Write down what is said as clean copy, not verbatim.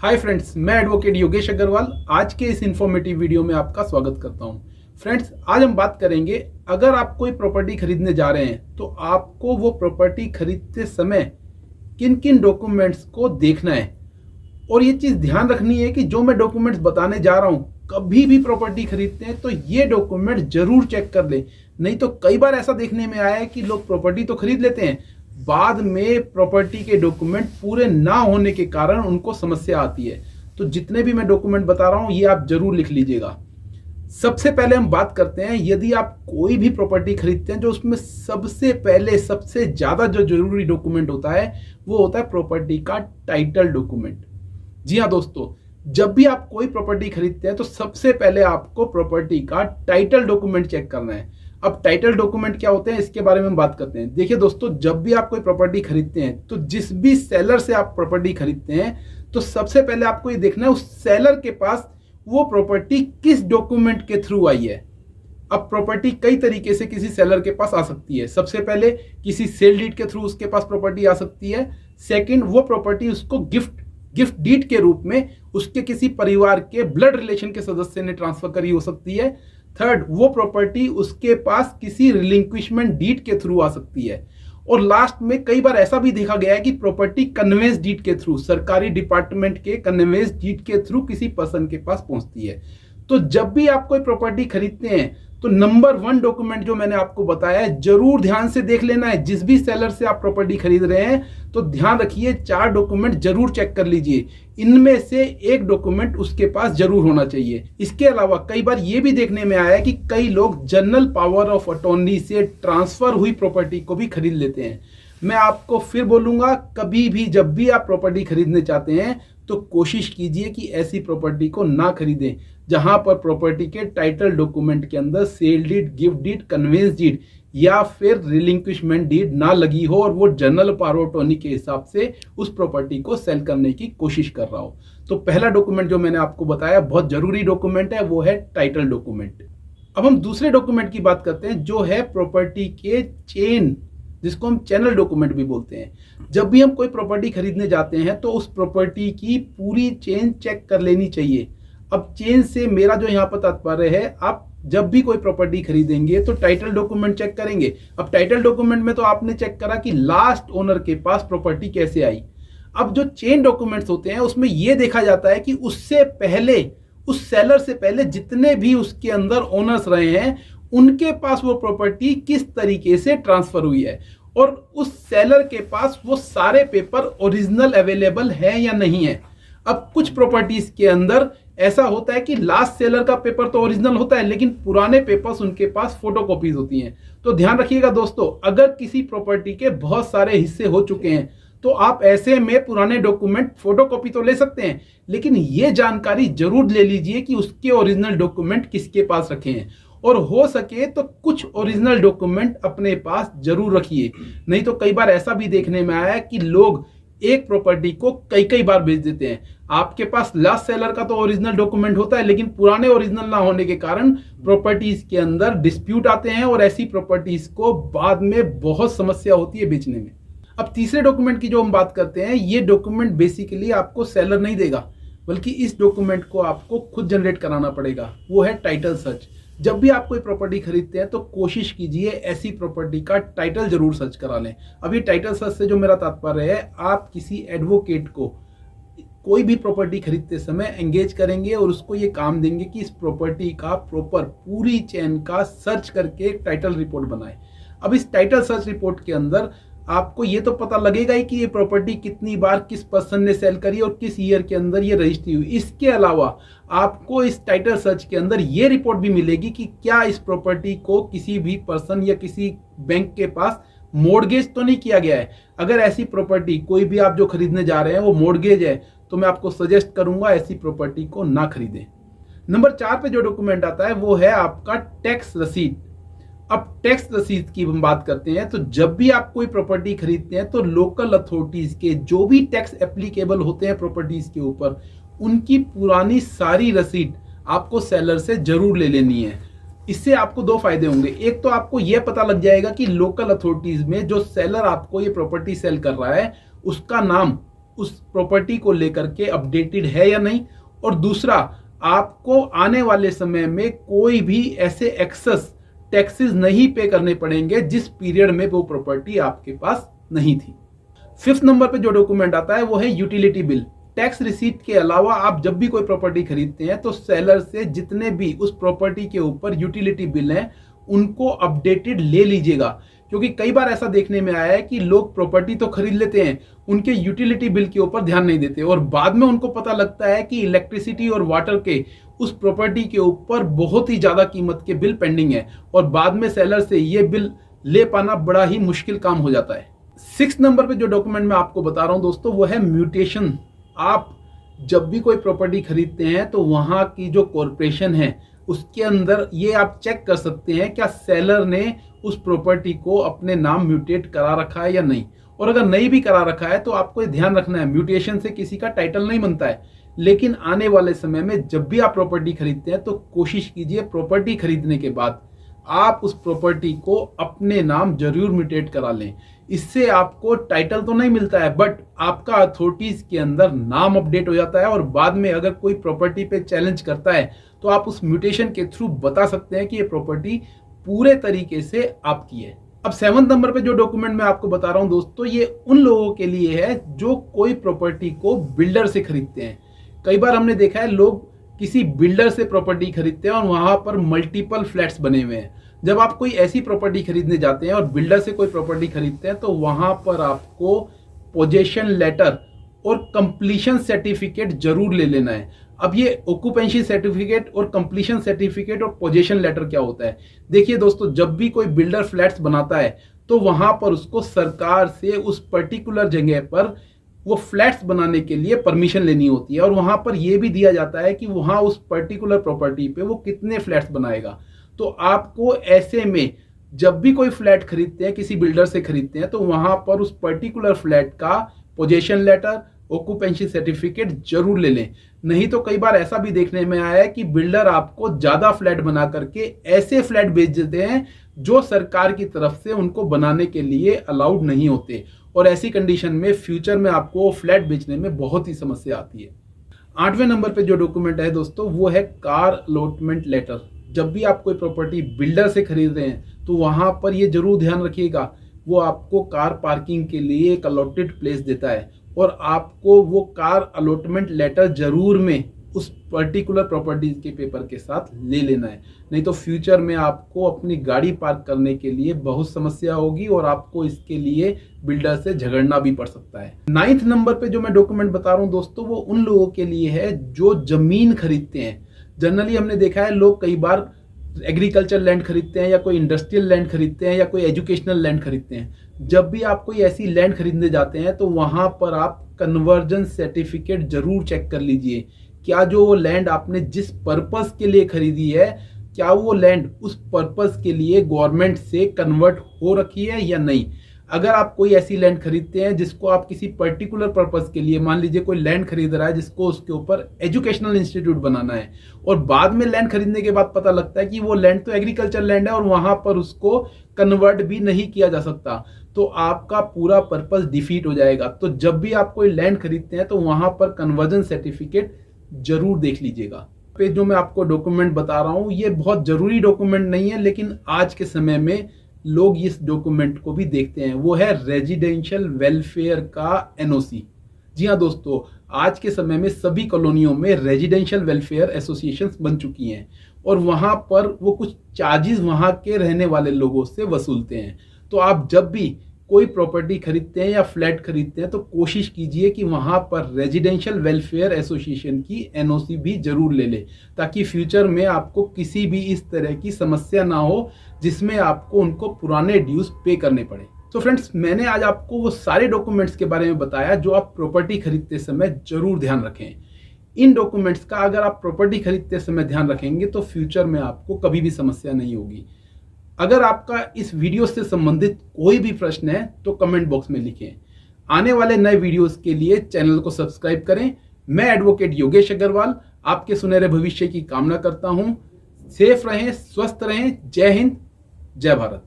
Hi friends, मैं advocate Yogesh Agarwal आज के इस इंफॉर्मेटिव वीडियो में आपका स्वागत करता हूं। फ्रेंड्स, आज हम बात करेंगे, अगर आप कोई प्रॉपर्टी खरीदने जा रहे हैं तो आपको वो प्रॉपर्टी खरीदते समय किन किन डॉक्यूमेंट्स को देखना है। और ये चीज़ ध्यान रखनी है कि जो मैं डॉक्यूमेंट्स बताने जा रहा हूँ, कभी भी प्रॉपर्टी खरीदते हैं तो ये डॉक्यूमेंट जरूर चेक कर लें। नहीं तो कई बार ऐसा देखने में आया है कि लोग प्रॉपर्टी तो खरीद लेते हैं, बाद में प्रॉपर्टी के डॉक्यूमेंट पूरे ना होने के कारण उनको समस्या आती है। तो जितने भी मैं डॉक्यूमेंट बता रहा हूं ये आप जरूर लिख लीजिएगा। सबसे पहले हम बात करते हैं, यदि आप कोई भी प्रॉपर्टी खरीदते हैं जो उसमें सबसे पहले सबसे ज्यादा जो जरूरी डॉक्यूमेंट होता है वो होता है प्रॉपर्टी का टाइटल डॉक्यूमेंट। जी हाँ दोस्तों, जब भी आप कोई प्रॉपर्टी खरीदते हैं तो सबसे पहले आपको प्रॉपर्टी का टाइटल डॉक्यूमेंट चेक करना है। अब टाइटल डॉक्यूमेंट क्या होते हैं इसके बारे में हम बात करते हैं। देखिए दोस्तों, जब भी आप कोई प्रॉपर्टी खरीदते हैं तो जिस भी सेलर से आप प्रॉपर्टी खरीदते हैं तो सबसे पहले आपको ये देखना है उस सेलर के पास वो प्रॉपर्टी किस डॉक्यूमेंट के थ्रू आई है। अब प्रॉपर्टी कई तरीके से किसी सेलर के पास आ सकती है। सबसे पहले किसी सेल डीड के थ्रू उसके पास प्रॉपर्टी आ सकती है। सेकंड, वो प्रॉपर्टी उसको गिफ्ट डीड के रूप में उसके किसी परिवार के ब्लड रिलेशन के सदस्य ने ट्रांसफर करी हो सकती है। थर्ड, वो प्रॉपर्टी उसके पास किसी रिलिंक्विशमेंट डीड के थ्रू आ सकती है। और लास्ट में कई बार ऐसा भी देखा गया है कि प्रॉपर्टी कन्वेंस डीड के थ्रू, सरकारी डिपार्टमेंट के कन्वेंस डीड के थ्रू किसी पर्सन के पास पहुंचती है। तो जब भी आप कोई प्रॉपर्टी खरीदते हैं तो नंबर 1 डॉक्यूमेंट जो मैंने आपको बताया है जरूर ध्यान से देख लेना है। जिस भी सेलर से आप प्रॉपर्टी खरीद रहे हैं तो ध्यान रखिए 4 डॉक्यूमेंट जरूर चेक कर लीजिए, इनमें से एक डॉक्यूमेंट उसके पास जरूर होना चाहिए। इसके अलावा कई बार यह भी देखने में आया है कि कई लोग जनरल पावर ऑफ अटॉर्नी से ट्रांसफर हुई प्रॉपर्टी को भी खरीद लेते हैं। मैं आपको फिर बोलूंगा, कभी भी जब भी आप प्रॉपर्टी खरीदने चाहते हैं तो कोशिश कीजिए कि ऐसी प्रॉपर्टी को ना खरीदें जहां पर प्रॉपर्टी के टाइटल डॉक्यूमेंट के अंदर sale deed, gift deed, conveyance deed या फिर रिलिंक्विशमेंट डीड ना लगी हो और वो जनरल पावर ऑफ अटॉर्नी के हिसाब से उस प्रॉपर्टी को सेल करने की कोशिश कर रहा हो। तो पहला डॉक्यूमेंट जो मैंने आपको बताया बहुत जरूरी डॉक्यूमेंट है, वो है टाइटल डॉक्यूमेंट। अब हम दूसरे डॉक्यूमेंट की बात करते हैं जो है प्रॉपर्टी के चेन, जिसको हम चैनल डॉक्यूमेंट भी बोलते हैं। जब भी हम कोई प्रॉपर्टी खरीदने जाते हैं तो उस प्रॉपर्टी की पूरी चेन चेक कर लेनी चाहिए। अब चेन से मेरा जो यहाँ पर तात्पर्य है, आप जब भी कोई प्रॉपर्टी खरीदेंगे तो टाइटल डॉक्यूमेंट चेक करेंगे। अब टाइटल डॉक्यूमेंट में तो आपने चेक करा कि लास्ट ओनर के पास प्रॉपर्टी कैसे आई। अब जो चेन डॉक्यूमेंट्स होते हैं उसमें यह देखा जाता है कि उससे पहले, उस सेलर से पहले जितने भी उसके अंदर ओनर्स रहे हैं उनके पास वो प्रॉपर्टी किस तरीके से ट्रांसफर हुई है और उस सेलर के पास वो सारे पेपर ओरिजिनल अवेलेबल है या नहीं है। अब कुछ प्रॉपर्टीज के अंदर ऐसा होता है कि लास्ट सेलर का पेपर तो ओरिजिनल होता है लेकिन पुराने पेपर्स उनके पास फोटोकॉपीज होती हैं। तो ध्यान रखिएगा दोस्तों, अगर किसी प्रॉपर्टी के बहुत सारे हिस्से हो चुके हैं तो आप ऐसे में पुराने डॉक्यूमेंट फोटोकॉपी तो ले सकते हैं, लेकिन ये जानकारी जरूर ले लीजिए कि उसके ओरिजिनल डॉक्यूमेंट किसके पास रखे हैं। और हो सके तो कुछ ओरिजिनल डॉक्यूमेंट अपने पास जरूर रखिए। नहीं तो कई बार ऐसा भी देखने में आया है कि लोग एक प्रॉपर्टी को कई कई बार बेच देते हैं। आपके पास लास्ट सेलर का तो ओरिजिनल डॉक्यूमेंट होता है लेकिन पुराने ओरिजिनल ना होने के कारण प्रॉपर्टीज के अंदर डिस्प्यूट आते हैं और ऐसी प्रॉपर्टीज को बाद में बहुत समस्या होती है बेचने में। अब तीसरे डॉक्यूमेंट की जो हम बात करते हैं, ये डॉक्यूमेंट बेसिकली आपको सेलर नहीं देगा बल्कि इस डॉक्यूमेंट को आपको खुद जनरेट कराना पड़ेगा, वो है टाइटल सर्च। जब भी आप कोई प्रॉपर्टी खरीदते हैं तो कोशिश कीजिए ऐसी प्रॉपर्टी का टाइटल जरूर सर्च करा लें। अभी टाइटल सर्च से जो मेरा तात्पर्य है, आप किसी एडवोकेट को कोई भी प्रॉपर्टी खरीदते समय एंगेज करेंगे और उसको ये काम देंगे कि इस प्रॉपर्टी का प्रॉपर पूरी चेन का सर्च करके एक टाइटल रिपोर्ट बनाए। अब इस टाइटल सर्च रिपोर्ट के अंदर आपको ये तो पता लगेगा ही कि ये प्रॉपर्टी कितनी बार किस पर्सन ने सेल करी और किस ईयर के अंदर ये रजिस्ट्री हुई। इसके अलावा आपको इस टाइटल सर्च के अंदर ये रिपोर्ट भी मिलेगी कि क्या इस प्रॉपर्टी को किसी भी पर्सन या किसी बैंक के पास मॉर्गेज तो नहीं किया गया है। अगर ऐसी प्रॉपर्टी कोई भी आप जो खरीदने जा रहे हैं वो मॉर्गेज है तो मैं आपको सजेस्ट करूंगा ऐसी प्रॉपर्टी को ना खरीदें। नंबर 4 पे जो डॉक्यूमेंट आता है वो है आपका टैक्स रसीद। अब टैक्स रसीद की हम बात करते हैं तो जब भी आप कोई प्रॉपर्टी खरीदते हैं तो लोकल अथॉरिटीज के जो भी टैक्स एप्लीकेबल होते हैं प्रॉपर्टीज के ऊपर, उनकी पुरानी सारी रसीद आपको सेलर से जरूर ले लेनी है। इससे आपको 2 फायदे होंगे। एक तो आपको यह पता लग जाएगा कि लोकल अथॉरिटीज में जो सेलर आपको ये प्रॉपर्टी सेल कर रहा है उसका नाम उस प्रॉपर्टी को लेकर के अपडेटेड है या नहीं, और दूसरा आपको आने वाले समय में कोई भी ऐसे एक्सेस टैक्सेस नहीं पे करने पड़ेंगे जिस पीरियड में वो प्रॉपर्टी आपके पास नहीं थी। 5th नंबर पे जो डॉक्यूमेंट आता है वो है यूटिलिटी बिल। टैक्स रिसीट के अलावा आप जब भी कोई प्रॉपर्टी खरीदते हैं तो सेलर से जितने भी उस प्रॉपर्टी के ऊपर यूटिलिटी बिल हैं उनको अपडेटेड ले लीजिएगा, क्योंकि कई बार ऐसा देखने में आया है कि लोग प्रॉपर्टी तो खरीद लेते हैं, उनके यूटिलिटी बिल के ऊपर ध्यान नहीं देते और बाद में उनको पता लगता है कि इलेक्ट्रिसिटी और वाटर के उस प्रॉपर्टी के ऊपर बहुत ही ज्यादा कीमत के बिल पेंडिंग है और बाद में सेलर से ये बिल ले पाना बड़ा ही मुश्किल काम हो जाता है। 6 नंबर पे जो डॉक्यूमेंट मैं आपको बता रहा हूं दोस्तों वो है म्यूटेशन। आप जब भी कोई प्रॉपर्टी खरीदते हैं तो वहां की जो कॉर्पोरेशन है उसके अंदर ये आप चेक कर सकते हैं क्या सेलर ने उस प्रॉपर्टी को अपने नाम म्यूटेट करा रखा है या नहीं, और अगर नहीं भी करा रखा है तो आपको ये ध्यान रखना है म्यूटेशन से किसी का टाइटल नहीं बनता है। लेकिन आने वाले समय में जब भी आप प्रॉपर्टी खरीदते हैं तो कोशिश कीजिए प्रॉपर्टी खरीदने के बाद आप उस प्रॉपर्टी को अपने नाम जरूर म्यूटेट करा लें। इससे आपको टाइटल तो नहीं मिलता है बट आपका अथॉरिटीज के अंदर नाम अपडेट हो जाता है और बाद में अगर कोई प्रॉपर्टी पे चैलेंज करता है तो आप उस म्यूटेशन के थ्रू बता सकते हैं कि ये प्रॉपर्टी पूरे तरीके से आपकी है। अब 7 नंबर पे जो डॉक्यूमेंट मैं आपको बता रहा हूं दोस्तों ये उन लोगों के लिए है जो कोई प्रॉपर्टी को बिल्डर से खरीदते हैं। कई बार हमने देखा है लोग किसी बिल्डर से प्रॉपर्टी खरीदते हैं और वहां पर मल्टीपल फ्लैट्स बने हुए हैं। जब आप कोई ऐसी प्रॉपर्टी खरीदने जाते हैं और बिल्डर से कोई प्रॉपर्टी खरीदते हैं तो वहां पर आपको पोजेशन लेटर और कंप्लीशन सर्टिफिकेट जरूर ले लेना है। अब ये ऑक्यूपेंसी सर्टिफिकेट और कंप्लीशन सर्टिफिकेट और पोजेशन लेटर क्या होता है, देखिए दोस्तों जब भी कोई बिल्डर फ्लैट्स बनाता है तो वहां पर उसको सरकार से उस पर्टिकुलर जगह पर वो फ्लैट्स बनाने के लिए परमिशन लेनी होती है और वहां पर यह भी दिया जाता है कि वहां उस पर्टिकुलर प्रॉपर्टी पे वो कितने फ्लैट्स बनाएगा। तो आपको ऐसे में जब भी कोई फ्लैट खरीदते हैं किसी बिल्डर से खरीदते हैं तो वहां पर उस पर्टिकुलर फ्लैट का पोजेशन लेटर ऑक्यूपेंसी सर्टिफिकेट जरूर ले लें। नहीं तो कई बार ऐसा भी देखने में आया है कि बिल्डर आपको ज्यादा फ्लैट बना करके ऐसे फ्लैट बेच देते हैं जो सरकार की तरफ से उनको बनाने के लिए अलाउड नहीं होते और ऐसी कंडीशन में फ्यूचर में आपको फ्लैट बेचने में बहुत ही समस्या आती है। 8वें नंबर पे जो डॉक्यूमेंट है दोस्तों वो है कार अलॉटमेंट लेटर। जब भी आप कोई प्रॉपर्टी बिल्डर से खरीद रहे हैं तो वहां पर ये जरूर ध्यान रखिएगा वो आपको कार पार्किंग के लिए एक अलॉटेड प्लेस देता है और आपको वो कार अलॉटमेंट लेटर जरूर में उस पर्टिकुलर प्रॉपर्टी के पेपर के साथ ले लेना है, नहीं तो फ्यूचर में आपको अपनी गाड़ी पार्क करने के लिए बहुत समस्या होगी और आपको इसके लिए बिल्डर से झगड़ना भी पड़ सकता है। 9th नंबर पे जो मैं डॉक्यूमेंट बता रहा हूँ दोस्तों वो उन लोगों के लिए है जो जमीन खरीदते हैं। जनरली हमने देखा है लोग कई बार एग्रीकल्चर लैंड खरीदते हैं या कोई इंडस्ट्रियल लैंड खरीदते हैं या कोई एजुकेशनल लैंड खरीदते हैं। जब भी आप कोई ऐसी लैंड खरीदने जाते हैं तो वहां पर आप कन्वर्जन सर्टिफिकेट जरूर चेक कर लीजिए, क्या जो वो लैंड आपने जिस पर्पस के लिए खरीदी है क्या वो लैंड उस पर्पस के लिए गवर्नमेंट से कन्वर्ट हो रखी है या नहीं। अगर आप कोई ऐसी लैंड खरीदते हैं जिसको आप किसी पर्टिकुलर पर्पस के लिए, मान लीजिए कोई लैंड खरीद रहा है जिसको उसके ऊपर एजुकेशनल इंस्टीट्यूट बनाना है और बाद में लैंड खरीदने के बाद पता लगता है कि वो लैंड तो एग्रीकल्चर लैंड है और वहां पर उसको कन्वर्ट भी नहीं किया जा सकता, तो आपका पूरा पर्पस डिफीट हो जाएगा। तो जब भी आप कोई लैंड खरीदते हैं तो वहां पर कन्वर्जन सर्टिफिकेट जरूर देख लीजिएगा। पे जो मैं आपको डॉक्यूमेंट बता रहा हूं ये बहुत जरूरी डॉक्यूमेंट नहीं है लेकिन आज के समय में लोग इस डॉक्यूमेंट को भी देखते हैं, वो है रेजिडेंशियल वेलफेयर का एनओसी। जी हाँ दोस्तों, आज के समय में सभी कॉलोनियों में रेजिडेंशियल वेलफेयर एसोसिएशंस बन चुकी हैं और वहां पर वो कुछ चार्जेस वहां के रहने वाले लोगों से वसूलते हैं। तो आप जब भी कोई प्रॉपर्टी खरीदते हैं या फ्लैट खरीदते हैं तो कोशिश कीजिए कि वहां पर रेजिडेंशियल वेलफेयर एसोसिएशन की एनओसी भी जरूर ले ले ताकि फ्यूचर में आपको किसी भी इस तरह की समस्या ना हो जिसमें आपको उनको पुराने ड्यूज पे करने पड़े। तो फ्रेंड्स, मैंने आज आपको वो सारे डॉक्यूमेंट्स के बारे में बताया जो आप प्रॉपर्टी खरीदते समय जरूर ध्यान रखें। इन डॉक्यूमेंट्स का अगर आप प्रॉपर्टी खरीदते समय ध्यान रखेंगे तो फ्यूचर में आपको कभी भी समस्या नहीं होगी। अगर आपका इस वीडियो से संबंधित कोई भी प्रश्न है तो कमेंट बॉक्स में लिखें। आने वाले नए वीडियोस के लिए चैनल को सब्सक्राइब करें। मैं एडवोकेट योगेश अग्रवाल आपके सुनहरे भविष्य की कामना करता हूं। सेफ रहें, स्वस्थ रहें। जय हिंद, जय भारत।